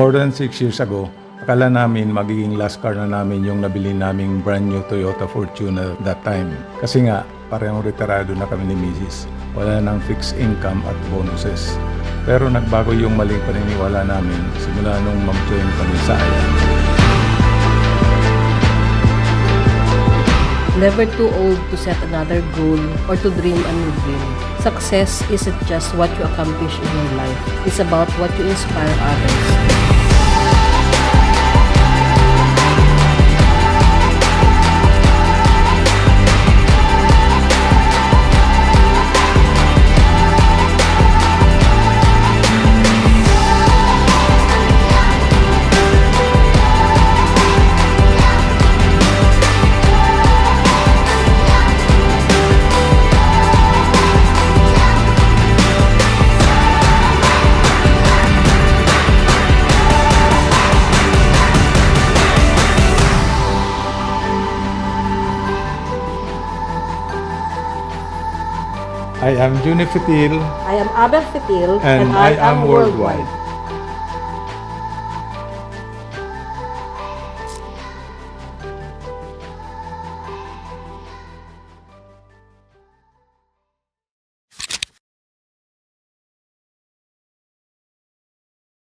more than 6 years ago, akala namin magiging last car na namin yung nabili naming brand new Toyota Fortuner that time. Kasi nga, parehong retirado na kami ni Mrs. Wala nang fixed income at bonuses. Pero nagbago yung maling paniniwala namin simula nung mag-join kami sa Ayan. Never too old to set another goal or to dream a new dream. Success isn't just what you accomplish in your life. It's about what you inspire others. I am Juni Fitil I am Abel Fitil and I am worldwide.